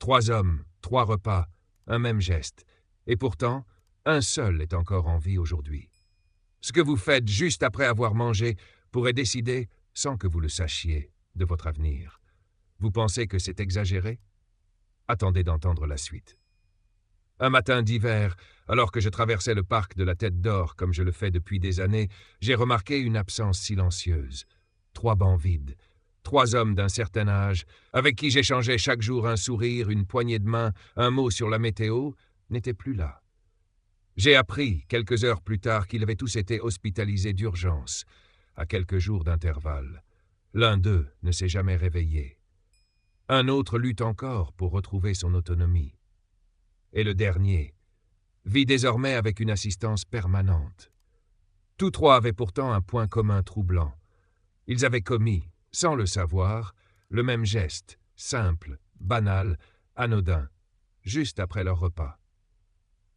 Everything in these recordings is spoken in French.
3 hommes, 3 repas, un même geste. Et pourtant, un seul est encore en vie aujourd'hui. Ce que vous faites juste après avoir mangé pourrait décider, sans que vous le sachiez, de votre avenir. Vous pensez que c'est exagéré? Attendez d'entendre la suite. Un matin d'hiver, alors que je traversais le parc de la Tête d'Or comme je le fais depuis des années, j'ai remarqué une absence silencieuse. 3 bancs vides. 3 hommes d'un certain âge, avec qui j'échangeais chaque jour un sourire, une poignée de main, un mot sur la météo, n'étaient plus là. J'ai appris, quelques heures plus tard, qu'ils avaient tous été hospitalisés d'urgence, à quelques jours d'intervalle. L'un d'eux ne s'est jamais réveillé. Un autre lutte encore pour retrouver son autonomie. Et le dernier vit désormais avec une assistance permanente. Tous 3 avaient pourtant un point commun troublant. Ils avaient commis, sans le savoir, le même geste, simple, banal, anodin, juste après leur repas.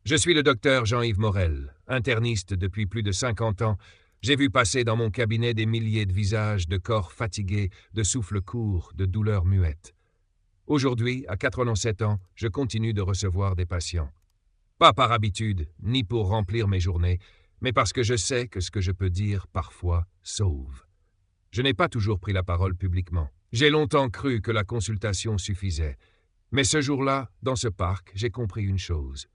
Je suis le docteur Jean-Yves Morel, interniste depuis plus de 50 ans. J'ai vu passer dans mon cabinet des milliers de visages, de corps fatigués, de souffles courts, de douleurs muettes. Aujourd'hui, à 87 ans, je continue de recevoir des patients. Pas par habitude, ni pour remplir mes journées, mais parce que je sais que ce que je peux dire, parfois, sauve. Je n'ai pas toujours pris la parole publiquement. J'ai longtemps cru que la consultation suffisait. Mais ce jour-là, dans ce parc, j'ai compris une chose.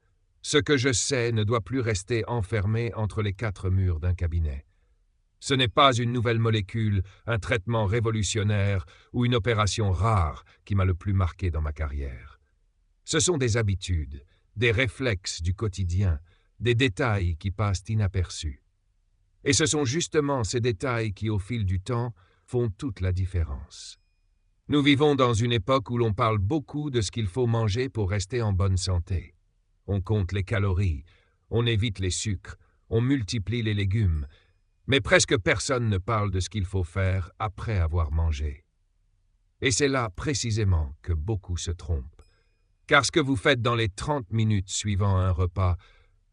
Ce que je sais ne doit plus rester enfermé entre les 4 murs d'un cabinet. Ce n'est pas une nouvelle molécule, un traitement révolutionnaire ou une opération rare qui m'a le plus marqué dans ma carrière. Ce sont des habitudes, des réflexes du quotidien, des détails qui passent inaperçus. Et ce sont justement ces détails qui, au fil du temps, font toute la différence. Nous vivons dans une époque où l'on parle beaucoup de ce qu'il faut manger pour rester en bonne santé. On compte les calories, on évite les sucres, on multiplie les légumes, mais presque personne ne parle de ce qu'il faut faire après avoir mangé. Et c'est là, précisément, que beaucoup se trompent. Car ce que vous faites dans les 30 minutes suivant un repas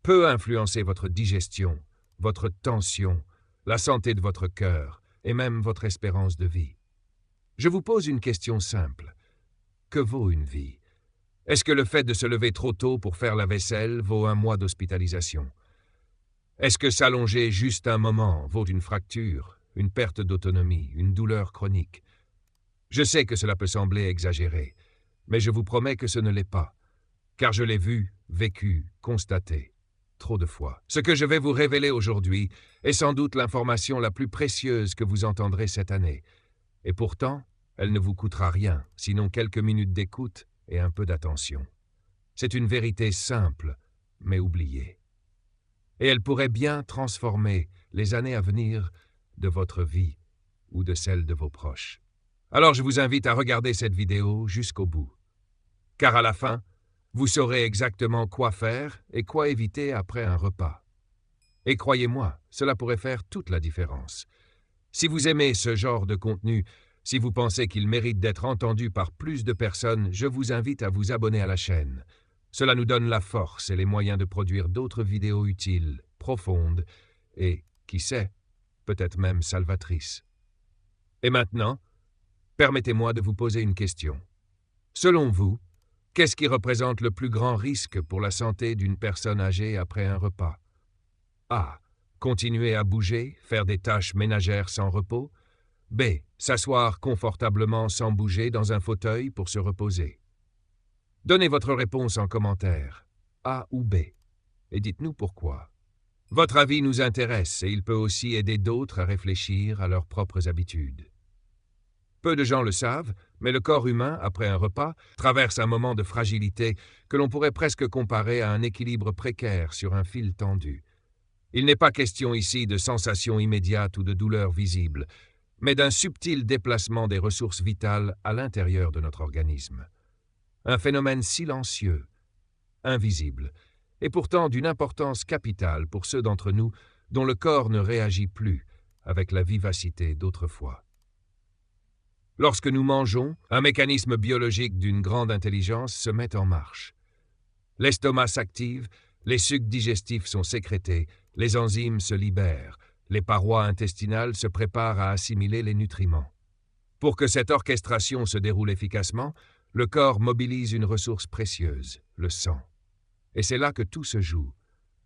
peut influencer votre digestion, votre tension, la santé de votre cœur et même votre espérance de vie. Je vous pose une question simple. Que vaut une vie? Est-ce que le fait de se lever trop tôt pour faire la vaisselle vaut 1 mois d'hospitalisation? Est-ce que s'allonger juste un moment vaut une fracture, une perte d'autonomie, une douleur chronique? Je sais que cela peut sembler exagéré, mais je vous promets que ce ne l'est pas, car je l'ai vu, vécu, constaté, trop de fois. Ce que je vais vous révéler aujourd'hui est sans doute l'information la plus précieuse que vous entendrez cette année, et pourtant, elle ne vous coûtera rien, sinon quelques minutes d'écoute et un peu d'attention. C'est une vérité simple, mais oubliée. Et elle pourrait bien transformer les années à venir de votre vie ou de celle de vos proches. Alors je vous invite à regarder cette vidéo jusqu'au bout. Car à la fin, vous saurez exactement quoi faire et quoi éviter après un repas. Et croyez-moi, cela pourrait faire toute la différence. Si vous aimez ce genre de contenu, si vous pensez qu'il mérite d'être entendu par plus de personnes, je vous invite à vous abonner à la chaîne. Cela nous donne la force et les moyens de produire d'autres vidéos utiles, profondes et, qui sait, peut-être même salvatrices. Et maintenant, permettez-moi de vous poser une question. Selon vous, qu'est-ce qui représente le plus grand risque pour la santé d'une personne âgée après un repas? A. Continuer à bouger, faire des tâches ménagères sans repos. B. S'asseoir confortablement sans bouger dans un fauteuil pour se reposer. Donnez votre réponse en commentaire, A ou B, et dites-nous pourquoi. Votre avis nous intéresse et il peut aussi aider d'autres à réfléchir à leurs propres habitudes. Peu de gens le savent, mais le corps humain, après un repas, traverse un moment de fragilité que l'on pourrait presque comparer à un équilibre précaire sur un fil tendu. Il n'est pas question ici de sensations immédiates ou de douleurs visibles, mais d'un subtil déplacement des ressources vitales à l'intérieur de notre organisme. Un phénomène silencieux, invisible, et pourtant d'une importance capitale pour ceux d'entre nous dont le corps ne réagit plus avec la vivacité d'autrefois. Lorsque nous mangeons, un mécanisme biologique d'une grande intelligence se met en marche. L'estomac s'active, les sucs digestifs sont sécrétés, les enzymes se libèrent, les parois intestinales se préparent à assimiler les nutriments. Pour que cette orchestration se déroule efficacement, Le corps mobilise une ressource précieuse, le sang. Et c'est là que tout se joue.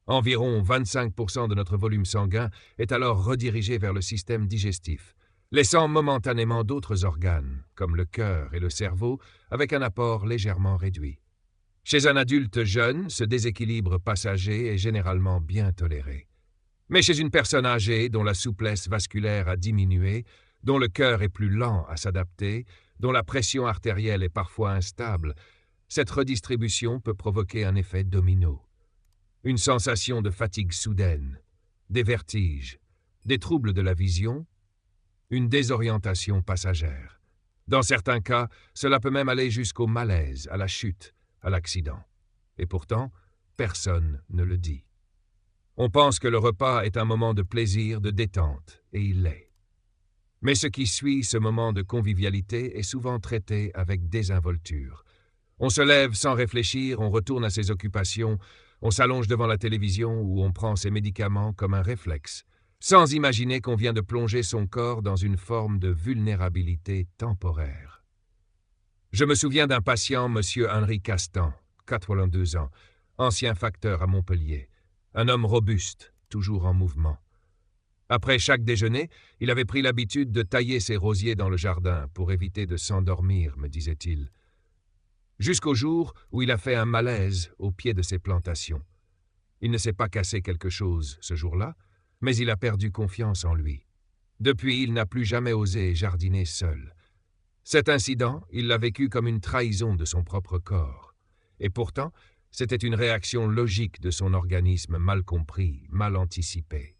Environ 25% de notre volume sanguin est alors redirigé vers le système digestif, laissant momentanément d'autres organes, comme le cœur et le cerveau, avec un apport légèrement réduit. Chez un adulte jeune, ce déséquilibre passager est généralement bien toléré. Mais chez une personne âgée dont la souplesse vasculaire a diminué, dont le cœur est plus lent à s'adapter, dont la pression artérielle est parfois instable, cette redistribution peut provoquer un effet domino. Une sensation de fatigue soudaine, des vertiges, des troubles de la vision, une désorientation passagère. Dans certains cas, cela peut même aller jusqu'au malaise, à la chute, à l'accident. Et pourtant, personne ne le dit. On pense que le repas est un moment de plaisir, de détente, et il l'est. Mais ce qui suit ce moment de convivialité est souvent traité avec désinvolture. On se lève sans réfléchir, on retourne à ses occupations, on s'allonge devant la télévision ou on prend ses médicaments comme un réflexe, sans imaginer qu'on vient de plonger son corps dans une forme de vulnérabilité temporaire. Je me souviens d'un patient, M. Henri Castan, 82 ans, ancien facteur à Montpellier, un homme robuste, toujours en mouvement. Après chaque déjeuner, il avait pris l'habitude de tailler ses rosiers dans le jardin pour éviter de s'endormir, me disait-il. Jusqu'au jour où il a fait un malaise au pied de ses plantations. Il ne s'est pas cassé quelque chose ce jour-là, mais il a perdu confiance en lui. Depuis, il n'a plus jamais osé jardiner seul. Cet incident, il l'a vécu comme une trahison de son propre corps. Et pourtant, c'était une réaction logique de son organisme mal compris, mal anticipé.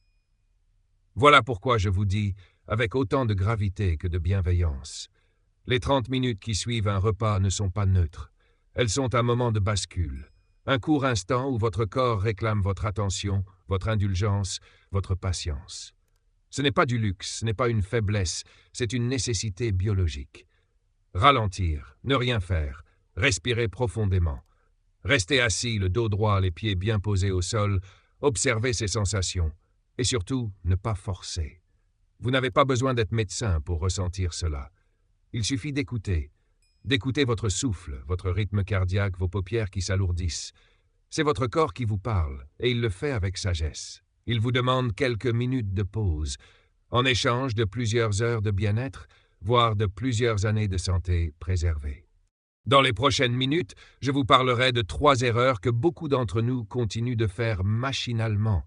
Voilà pourquoi je vous dis, avec autant de gravité que de bienveillance, les 30 minutes qui suivent un repas ne sont pas neutres. Elles sont un moment de bascule, un court instant où votre corps réclame votre attention, votre indulgence, votre patience. Ce n'est pas du luxe, ce n'est pas une faiblesse, c'est une nécessité biologique. Ralentir, ne rien faire, respirer profondément. Rester assis, le dos droit, les pieds bien posés au sol, observer ses sensations. Et surtout, ne pas forcer. Vous n'avez pas besoin d'être médecin pour ressentir cela. Il suffit d'écouter votre souffle, votre rythme cardiaque, vos paupières qui s'alourdissent. C'est votre corps qui vous parle, et il le fait avec sagesse. Il vous demande quelques minutes de pause, en échange de plusieurs heures de bien-être, voire de plusieurs années de santé préservée. Dans les prochaines minutes, je vous parlerai de 3 erreurs que beaucoup d'entre nous continuent de faire machinalement,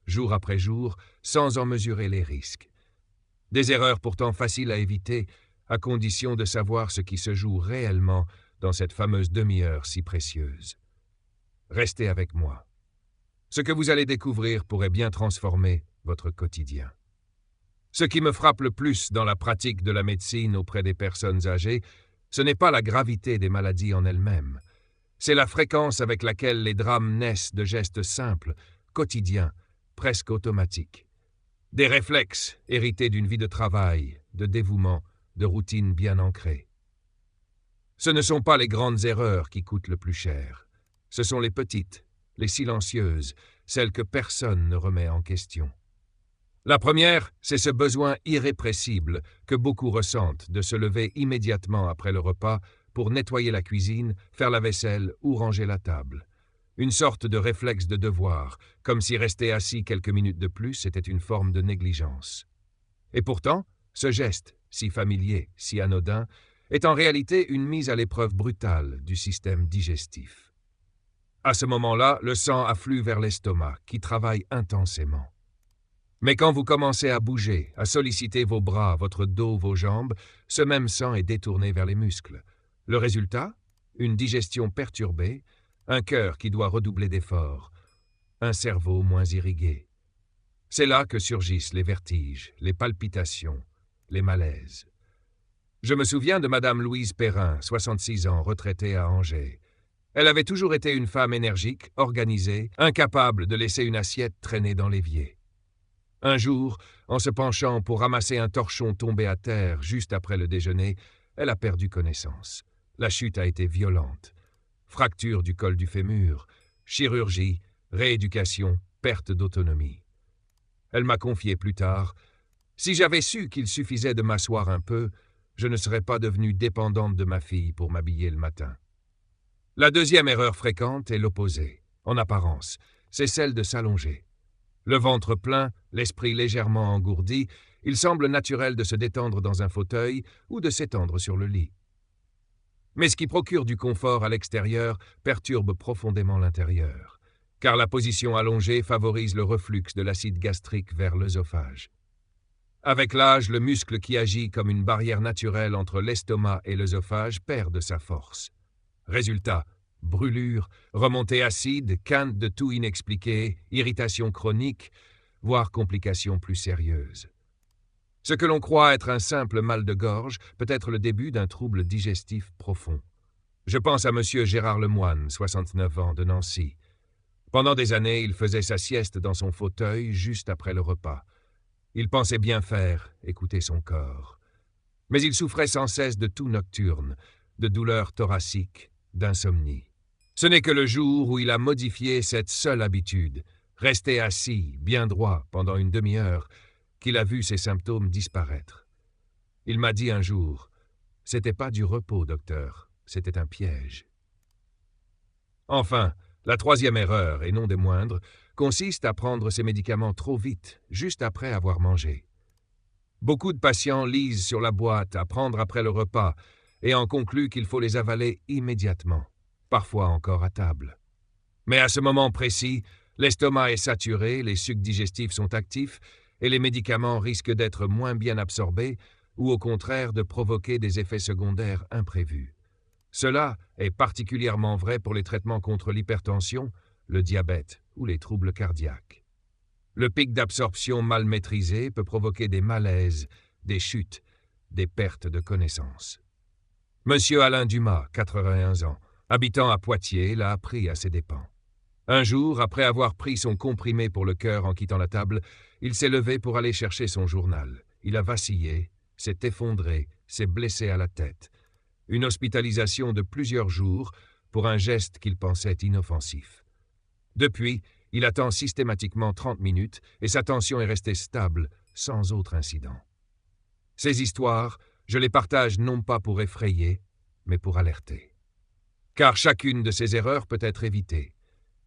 jour après jour, sans en mesurer les risques. Des erreurs pourtant faciles à éviter, à condition de savoir ce qui se joue réellement dans cette fameuse demi-heure si précieuse. Restez avec moi. Ce que vous allez découvrir pourrait bien transformer votre quotidien. Ce qui me frappe le plus dans la pratique de la médecine auprès des personnes âgées, ce n'est pas la gravité des maladies en elles-mêmes. C'est la fréquence avec laquelle les drames naissent de gestes simples, quotidiens, presque automatiques. Des réflexes hérités d'une vie de travail, de dévouement, de routine bien ancrée. Ce ne sont pas les grandes erreurs qui coûtent le plus cher. Ce sont les petites, les silencieuses, celles que personne ne remet en question. La première, c'est ce besoin irrépressible que beaucoup ressentent de se lever immédiatement après le repas pour nettoyer la cuisine, faire la vaisselle ou ranger la table. Une sorte de réflexe de devoir, comme si rester assis quelques minutes de plus était une forme de négligence. Et pourtant, ce geste, si familier, si anodin, est en réalité une mise à l'épreuve brutale du système digestif. À ce moment-là, le sang afflue vers l'estomac, qui travaille intensément. Mais quand vous commencez à bouger, à solliciter vos bras, votre dos, vos jambes, ce même sang est détourné vers les muscles. Le résultat? Une digestion perturbée, un cœur qui doit redoubler d'efforts, un cerveau moins irrigué. C'est là que surgissent les vertiges, les palpitations, les malaises. Je me souviens de Madame Louise Perrin, 66 ans, retraitée à Angers. Elle avait toujours été une femme énergique, organisée, incapable de laisser une assiette traîner dans l'évier. Un jour, en se penchant pour ramasser un torchon tombé à terre juste après le déjeuner, elle a perdu connaissance. La chute a été violente. Fracture du col du fémur, chirurgie, rééducation, perte d'autonomie. Elle m'a confié plus tard « Si j'avais su qu'il suffisait de m'asseoir un peu, je ne serais pas devenue dépendante de ma fille pour m'habiller le matin. La deuxième erreur fréquente est l'opposé, en apparence, c'est celle de s'allonger. Le ventre plein, l'esprit légèrement engourdi, il semble naturel de se détendre dans un fauteuil ou de s'étendre sur le lit. Mais ce qui procure du confort à l'extérieur perturbe profondément l'intérieur, car la position allongée favorise le reflux de l'acide gastrique vers l'œsophage. Avec l'âge, le muscle qui agit comme une barrière naturelle entre l'estomac et l'œsophage perd de sa force. Résultat, brûlure, remontée acide, quinte de toux inexpliquée, irritation chronique, voire complications plus sérieuses. Ce que l'on croit être un simple mal de gorge peut être le début d'un trouble digestif profond. Je pense à M. Gérard Lemoine, 69 ans, de Nancy. Pendant des années, il faisait sa sieste dans son fauteuil juste après le repas. Il pensait bien faire, écouter son corps. Mais il souffrait sans cesse de toux nocturnes, de douleurs thoraciques, d'insomnie. Ce n'est que le jour où il a modifié cette seule habitude, rester assis, bien droit, pendant une demi-heure, qu'il a vu ses symptômes disparaître. Il m'a dit un jour, « C'était pas du repos, docteur, c'était un piège. » Enfin, la troisième erreur, et non des moindres, consiste à prendre ses médicaments trop vite, juste après avoir mangé. Beaucoup de patients lisent sur la boîte à prendre après le repas et en concluent qu'il faut les avaler immédiatement, parfois encore à table. Mais à ce moment précis, l'estomac est saturé, les sucs digestifs sont actifs et les médicaments risquent d'être moins bien absorbés ou au contraire de provoquer des effets secondaires imprévus. Cela est particulièrement vrai pour les traitements contre l'hypertension, le diabète ou les troubles cardiaques. Le pic d'absorption mal maîtrisé peut provoquer des malaises, des chutes, des pertes de connaissance. Monsieur Alain Dumas, 81 ans, habitant à Poitiers, l'a appris à ses dépens. Un jour, après avoir pris son comprimé pour le cœur en quittant la table, il s'est levé pour aller chercher son journal. Il a vacillé, s'est effondré, s'est blessé à la tête. Une hospitalisation de plusieurs jours pour un geste qu'il pensait inoffensif. Depuis, il attend systématiquement 30 minutes et sa tension est restée stable, sans autre incident. Ces histoires, je les partage non pas pour effrayer, mais pour alerter. Car chacune de ces erreurs peut être évitée.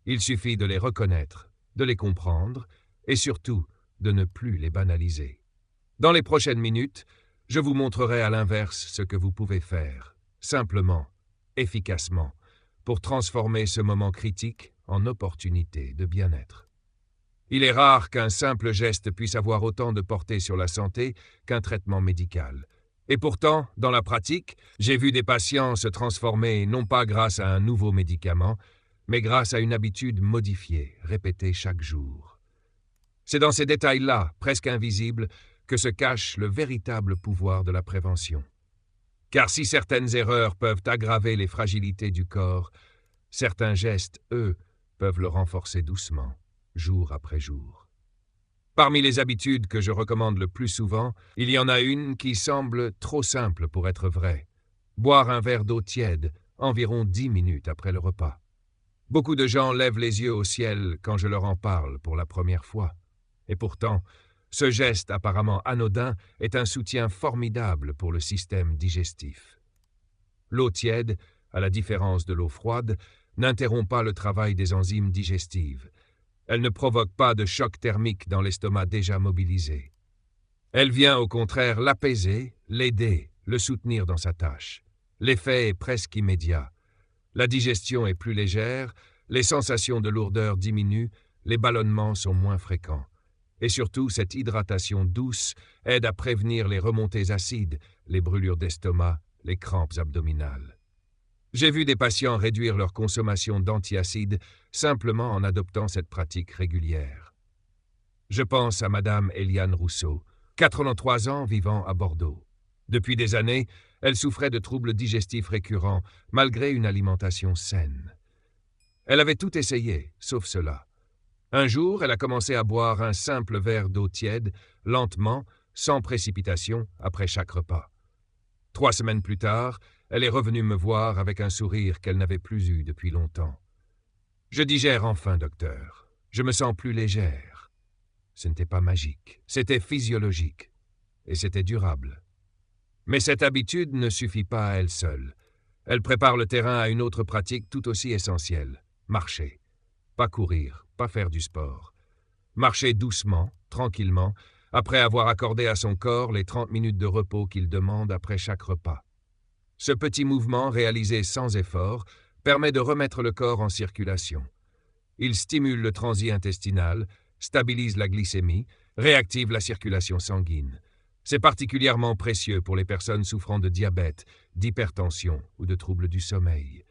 Il suffit de les reconnaître, de les comprendre et surtout de ne plus les banaliser. Dans les prochaines minutes, je vous montrerai à l'inverse ce que vous pouvez faire, simplement, efficacement, pour transformer ce moment critique en opportunité de bien-être. Il est rare qu'un simple geste puisse avoir autant de portée sur la santé qu'un traitement médical. Et pourtant, dans la pratique, j'ai vu des patients se transformer non pas grâce à un nouveau médicament, mais grâce à une habitude modifiée, répétée chaque jour. C'est dans ces détails-là, presque invisibles, que se cache le véritable pouvoir de la prévention. Car si certaines erreurs peuvent aggraver les fragilités du corps, certains gestes, eux, peuvent le renforcer doucement, jour après jour. Parmi les habitudes que je recommande le plus souvent, il y en a une qui semble trop simple pour être vraie. Boire un verre d'eau tiède, environ 10 minutes après le repas. Beaucoup de gens lèvent les yeux au ciel quand je leur en parle pour la première fois. Et pourtant, ce geste apparemment anodin est un soutien formidable pour le système digestif. L'eau tiède, à la différence de l'eau froide, n'interrompt pas le travail des enzymes digestives. Elle ne provoque pas de choc thermique dans l'estomac déjà mobilisé. Elle vient au contraire l'apaiser, l'aider, le soutenir dans sa tâche. L'effet est presque immédiat. La digestion est plus légère, les sensations de lourdeur diminuent, les ballonnements sont moins fréquents. Et surtout, cette hydratation douce aide à prévenir les remontées acides, les brûlures d'estomac, les crampes abdominales. J'ai vu des patients réduire leur consommation d'antiacides simplement en adoptant cette pratique régulière. Je pense à Madame Eliane Rousseau, 83 ans vivant à Bordeaux. Depuis des années, elle souffrait de troubles digestifs récurrents, malgré une alimentation saine. Elle avait tout essayé, sauf cela. Un jour, elle a commencé à boire un simple verre d'eau tiède, lentement, sans précipitation, après chaque repas. 3 semaines plus tard, elle est revenue me voir avec un sourire qu'elle n'avait plus eu depuis longtemps. « Je digère enfin, docteur. Je me sens plus légère. » Ce n'était pas magique, c'était physiologique. Et c'était durable. Mais cette habitude ne suffit pas à elle seule. Elle prépare le terrain à une autre pratique tout aussi essentielle, marcher. Pas courir, pas faire du sport. Marcher doucement, tranquillement, après avoir accordé à son corps les 30 minutes de repos qu'il demande après chaque repas. Ce petit mouvement, réalisé sans effort, permet de remettre le corps en circulation. Il stimule le transit intestinal, stabilise la glycémie, réactive la circulation sanguine. C'est particulièrement précieux pour les personnes souffrant de diabète, d'hypertension ou de troubles du sommeil.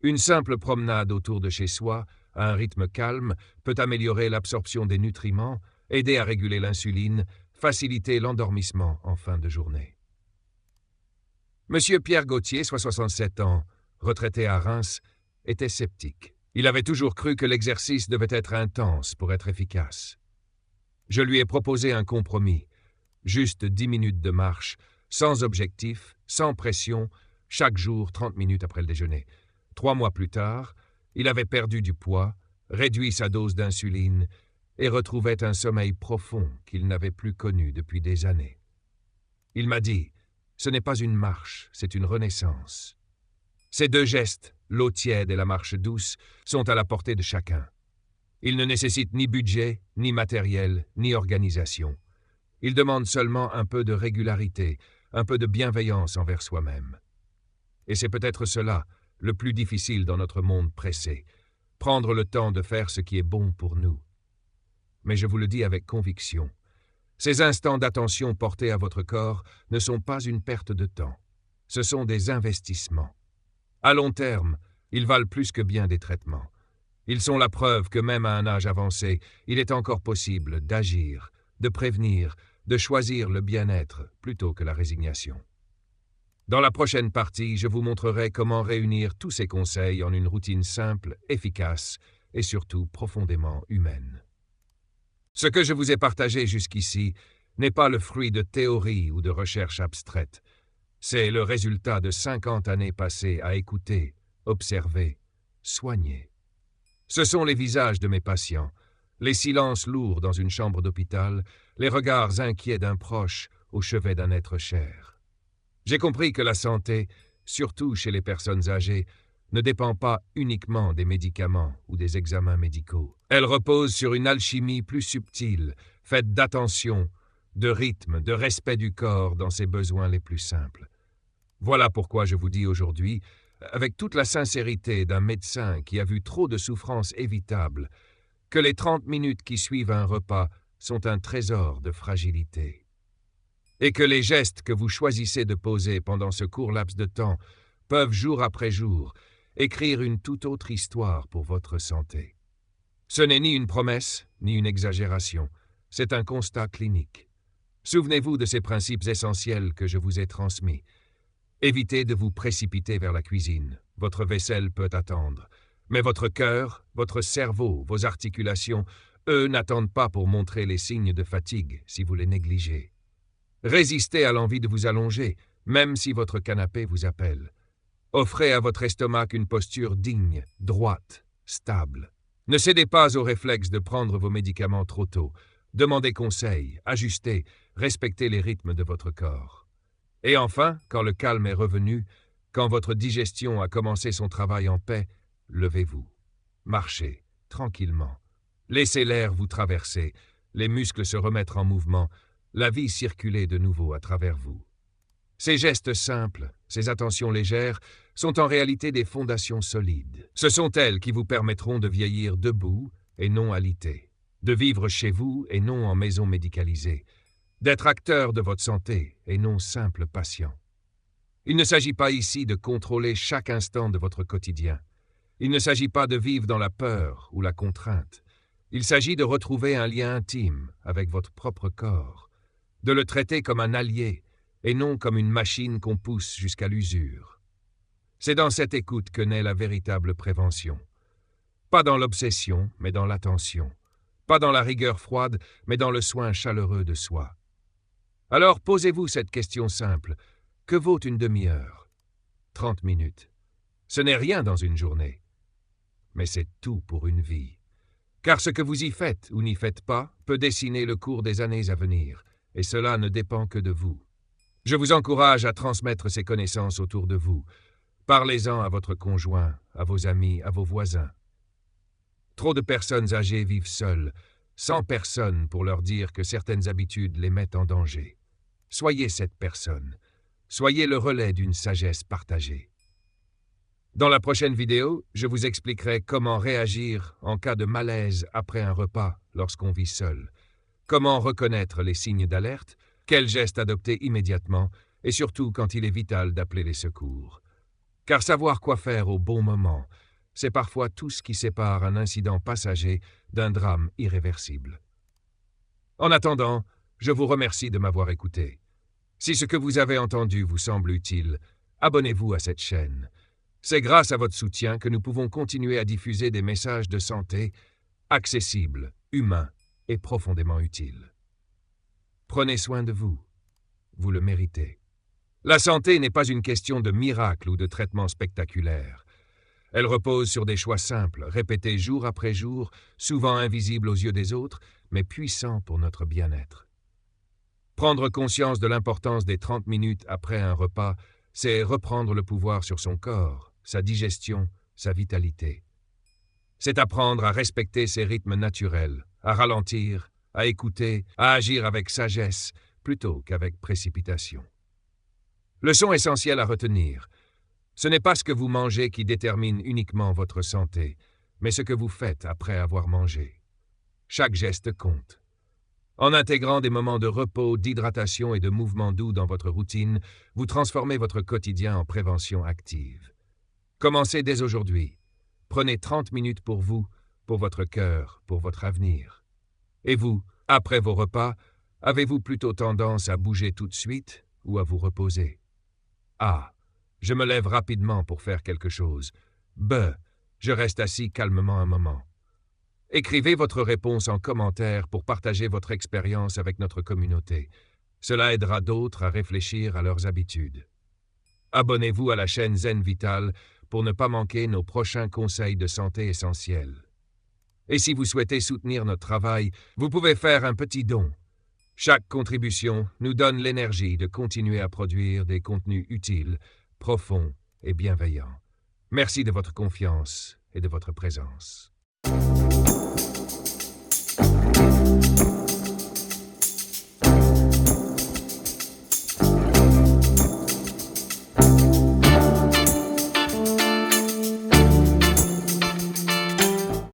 Une simple promenade autour de chez soi, à un rythme calme, peut améliorer l'absorption des nutriments, aider à réguler l'insuline, faciliter l'endormissement en fin de journée. Monsieur Pierre Gauthier, soit 67 ans, retraité à Reims, était sceptique. Il avait toujours cru que l'exercice devait être intense pour être efficace. Je lui ai proposé un compromis, juste 10 minutes de marche, sans objectif, sans pression, chaque jour 30 minutes après le déjeuner. 3 mois plus tard, il avait perdu du poids, réduit sa dose d'insuline et retrouvait un sommeil profond qu'il n'avait plus connu depuis des années. Il m'a dit « Ce n'est pas une marche, c'est une renaissance ». Ces 2 gestes, l'eau tiède et la marche douce, sont à la portée de chacun. Ils ne nécessitent ni budget, ni matériel, ni organisation. Ils demandent seulement un peu de régularité, un peu de bienveillance envers soi-même. Et c'est peut-être cela, le plus difficile dans notre monde pressé, prendre le temps de faire ce qui est bon pour nous. Mais je vous le dis avec conviction, ces instants d'attention portés à votre corps ne sont pas une perte de temps. Ce sont des investissements. À long terme, ils valent plus que bien des traitements. Ils sont la preuve que même à un âge avancé, il est encore possible d'agir, de prévenir, de choisir le bien-être plutôt que la résignation. Dans la prochaine partie, je vous montrerai comment réunir tous ces conseils en une routine simple, efficace et surtout profondément humaine. Ce que je vous ai partagé jusqu'ici n'est pas le fruit de théories ou de recherches abstraites. C'est le résultat de 50 années passées à écouter, observer, soigner. Ce sont les visages de mes patients, les silences lourds dans une chambre d'hôpital, les regards inquiets d'un proche au chevet d'un être cher. J'ai compris que la santé, surtout chez les personnes âgées, ne dépend pas uniquement des médicaments ou des examens médicaux. Elle repose sur une alchimie plus subtile, faite d'attention, de rythme, de respect du corps dans ses besoins les plus simples. Voilà pourquoi je vous dis aujourd'hui, avec toute la sincérité d'un médecin qui a vu trop de souffrances évitables, que les 30 minutes qui suivent un repas sont un trésor de fragilité. Et que les gestes que vous choisissez de poser pendant ce court laps de temps peuvent, jour après jour, écrire une toute autre histoire pour votre santé. Ce n'est ni une promesse, ni une exagération, c'est un constat clinique. Souvenez-vous de ces principes essentiels que je vous ai transmis. Évitez de vous précipiter vers la cuisine, votre vaisselle peut attendre. Mais votre cœur, votre cerveau, vos articulations, eux n'attendent pas pour montrer les signes de fatigue si vous les négligez. Résistez à l'envie de vous allonger, même si votre canapé vous appelle. Offrez à votre estomac une posture digne, droite, stable. Ne cédez pas au réflexe de prendre vos médicaments trop tôt. Demandez conseil, ajustez, respectez les rythmes de votre corps. Et enfin, quand le calme est revenu, quand votre digestion a commencé son travail en paix, levez-vous. Marchez, tranquillement. Laissez l'air vous traverser, les muscles se remettre en mouvement, la vie circuler de nouveau à travers vous. Ces gestes simples, ces attentions légères, sont en réalité des fondations solides. Ce sont elles qui vous permettront de vieillir debout et non alité, de vivre chez vous et non en maison médicalisée, d'être acteur de votre santé et non simple patient. Il ne s'agit pas ici de contrôler chaque instant de votre quotidien. Il ne s'agit pas de vivre dans la peur ou la contrainte. Il s'agit de retrouver un lien intime avec votre propre corps, de le traiter comme un allié et non comme une machine qu'on pousse jusqu'à l'usure. C'est dans cette écoute que naît la véritable prévention. Pas dans l'obsession, mais dans l'attention. Pas dans la rigueur froide, mais dans le soin chaleureux de soi. Alors posez-vous cette question simple. Que vaut une demi-heure? 30 minutes. Ce n'est rien dans une journée. Mais c'est tout pour une vie. Car ce que vous y faites ou n'y faites pas peut dessiner le cours des années à venir, et cela ne dépend que de vous. Je vous encourage à transmettre ces connaissances autour de vous. Parlez-en à votre conjoint, à vos amis, à vos voisins. Trop de personnes âgées vivent seules, sans personne pour leur dire que certaines habitudes les mettent en danger. Soyez cette personne. Soyez le relais d'une sagesse partagée. Dans la prochaine vidéo, je vous expliquerai comment réagir en cas de malaise après un repas lorsqu'on vit seul, comment reconnaître les signes d'alerte, quels gestes adopter immédiatement et surtout quand il est vital d'appeler les secours. Car savoir quoi faire au bon moment, c'est parfois tout ce qui sépare un incident passager d'un drame irréversible. En attendant, je vous remercie de m'avoir écouté. Si ce que vous avez entendu vous semble utile, abonnez-vous à cette chaîne. C'est grâce à votre soutien que nous pouvons continuer à diffuser des messages de santé accessibles, humains et profondément utiles. Prenez soin de vous. Vous le méritez. La santé n'est pas une question de miracle ou de traitement spectaculaire. Elle repose sur des choix simples, répétés jour après jour, souvent invisibles aux yeux des autres, mais puissants pour notre bien-être. Prendre conscience de l'importance des 30 minutes après un repas, c'est reprendre le pouvoir sur son corps, sa digestion, sa vitalité. C'est apprendre à respecter ses rythmes naturels, à ralentir, à écouter, à agir avec sagesse, plutôt qu'avec précipitation. Leçon essentielle à retenir. Ce n'est pas ce que vous mangez qui détermine uniquement votre santé, mais ce que vous faites après avoir mangé. Chaque geste compte. En intégrant des moments de repos, d'hydratation et de mouvement doux dans votre routine, vous transformez votre quotidien en prévention active. Commencez dès aujourd'hui. Prenez 30 minutes pour vous, pour votre cœur, pour votre avenir. Et vous, après vos repas, avez-vous plutôt tendance à bouger tout de suite ou à vous reposer? A. Je me lève rapidement pour faire quelque chose. B. Je reste assis calmement un moment. Écrivez votre réponse en commentaire pour partager votre expérience avec notre communauté. Cela aidera d'autres à réfléchir à leurs habitudes. Abonnez-vous à la chaîne Zen Vital pour ne pas manquer nos prochains conseils de santé essentiels. Et si vous souhaitez soutenir notre travail, vous pouvez faire un petit don. Chaque contribution nous donne l'énergie de continuer à produire des contenus utiles, profonds et bienveillants. Merci de votre confiance et de votre présence.